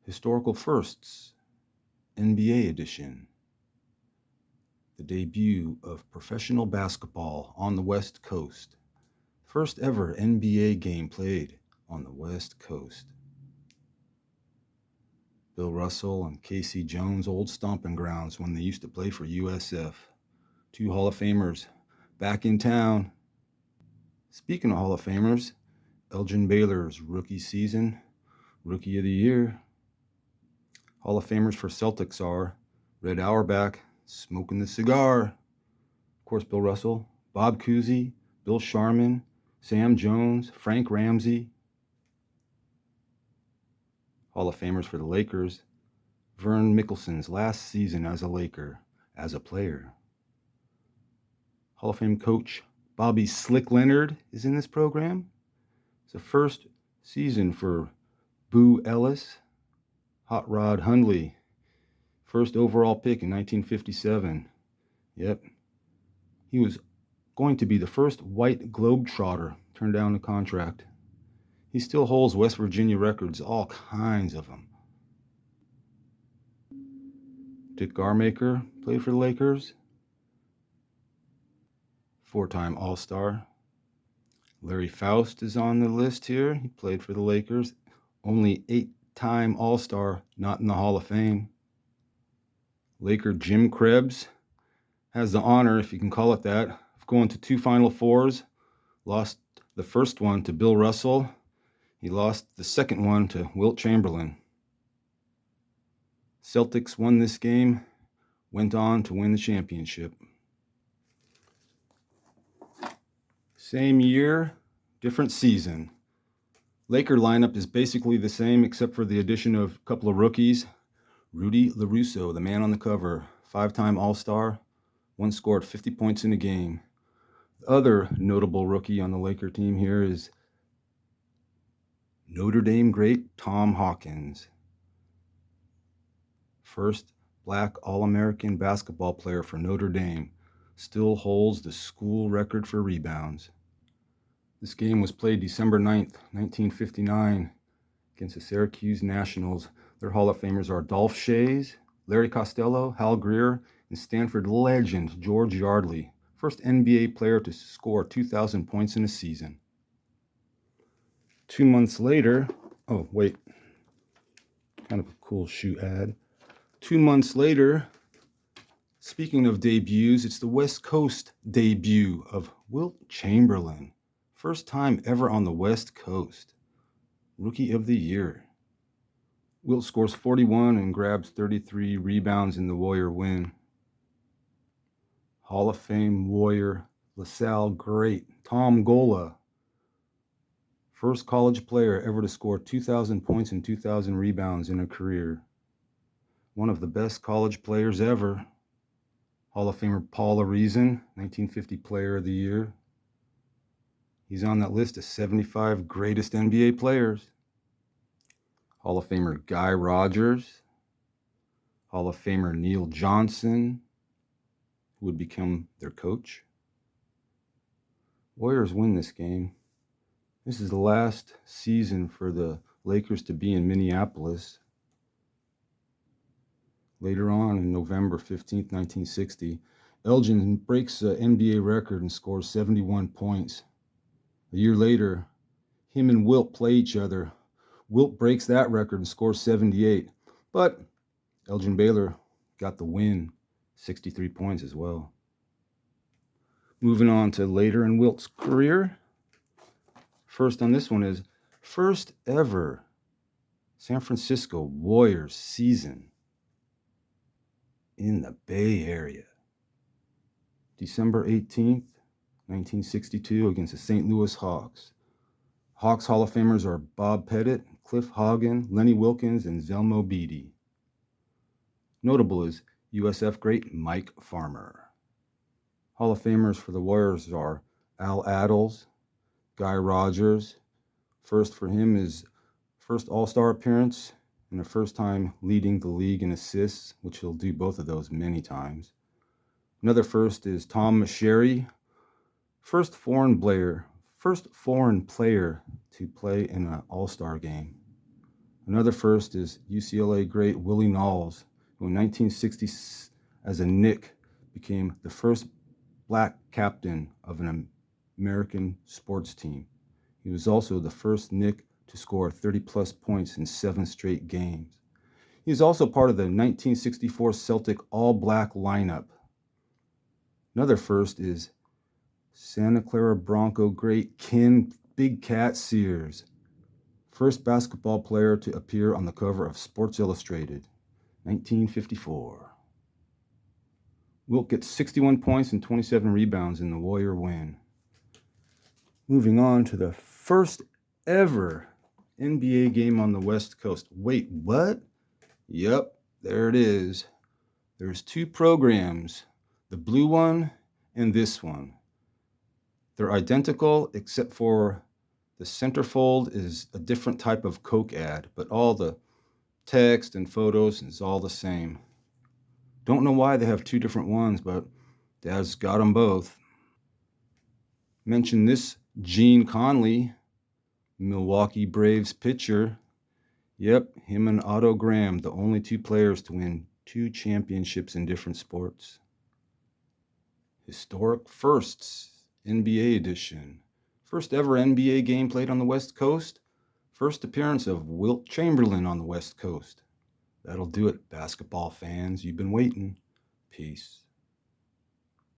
Historical Firsts, NBA Edition. The debut of professional basketball on the West Coast. First ever NBA game played on the West Coast. Bill Russell and Casey Jones' old stomping grounds when they used to play for USF. Two Hall of Famers back in town. Speaking of Hall of Famers, Elgin Baylor's rookie season, Rookie of the Year. Hall of Famers for Celtics are Red Auerbach, smoking the cigar. Of course, Bill Russell, Bob Cousy, Bill Sharman, Sam Jones, Frank Ramsey. Hall of Famers for the Lakers, Vern Mickelson's last season as a Laker, as a player. Hall of Fame coach Bobby Slick Leonard is in this program. It's the first season for Boo Ellis. Hot Rod Hundley, first overall pick in 1957. Yep. He was going to be the first white globetrotter turned down the contract. He still holds West Virginia records, all kinds of them. Dick Garmaker played for the Lakers. Four-time All-Star. Larry Faust is on the list here. He played for the Lakers. Only 8-time All-Star, not in the Hall of Fame. Laker Jim Krebs has the honor, if you can call it that, of going to 2 Final Fours. Lost the first one to Bill Russell. He lost the second one to Wilt Chamberlain. Celtics won this game, went on to win the championship. Same year, different season. Laker lineup is basically the same except for the addition of a couple of rookies. Rudy LaRusso, the man on the cover, 5-time All-Star, once scored 50 points in a game. The other notable rookie on the Laker team here is Notre Dame great Tom Hawkins. First black All-American basketball player for Notre Dame, still holds the school record for rebounds. This game was played December 9th, 1959 against the Syracuse Nationals. Their Hall of Famers are Dolph Schayes, Larry Costello, Hal Greer, and Stanford legend George Yardley, first NBA player to score 2,000 points in a season. 2 months later, kind of a cool shoe ad. 2 months later, speaking of debuts, it's the West Coast debut of Wilt Chamberlain. First time ever on the West Coast. Rookie of the Year. Wilt scores 41 and grabs 33 rebounds in the Warrior win. Hall of Fame Warrior, LaSalle great, Tom Gola. First college player ever to score 2,000 points and 2,000 rebounds in a career. One of the best college players ever. Hall of Famer Paul Arizin, 1950 Player of the Year. He's on that list of 75 greatest NBA players. Hall of Famer Guy Rogers. Hall of Famer Neil Johnson, who would become their coach. Warriors win this game. This is the last season for the Lakers to be in Minneapolis. Later on, in November 15th, 1960, Elgin breaks the NBA record and scores 71 points. A year later, him and Wilt play each other. Wilt breaks that record and scores 78. But Elgin Baylor got the win, 63 points as well. Moving on to later in Wilt's career. First on this one is first ever San Francisco Warriors season in the Bay Area. December 18th, 1962 against the St. Louis Hawks. Hawks Hall of Famers are Bob Pettit, Cliff Hagan, Lenny Wilkins, and Zelmo Beatty. Notable is USF great Mike Farmer. Hall of Famers for the Warriors are Al Attles, Guy Rogers. First for him is first All-Star appearance and the first time leading the league in assists, which he'll do both of those many times. Another first is Tom Meschery, first foreign player to play in an All-Star game. Another first is UCLA great Willie Knowles, who in 1960 as a Knick became the first black captain of an American sports team. He was also the first Knick to score 30-plus points in 7 straight games. He is also part of the 1964 Celtic all-black lineup. Another first is Santa Clara Bronco great Ken Big Cat Sears, first basketball player to appear on the cover of Sports Illustrated, 1954. Wilt gets 61 points and 27 rebounds in the Warrior win. Moving on to the first ever NBA game on the West Coast. Wait, what? Yep, there it is. There's 2 programs, the blue one and this one. They're identical except for the centerfold is a different type of Coke ad, but all the text and photos is all the same. Don't know why they have 2 different ones, but Dad's got them both. Mention this Gene Conley, Milwaukee Braves pitcher. Yep, him and Otto Graham, the only 2 players to win 2 championships in different sports. Historic firsts, NBA edition. First ever NBA game played on the West Coast. First appearance of Wilt Chamberlain on the West Coast. That'll do it, basketball fans. You've been waiting. Peace.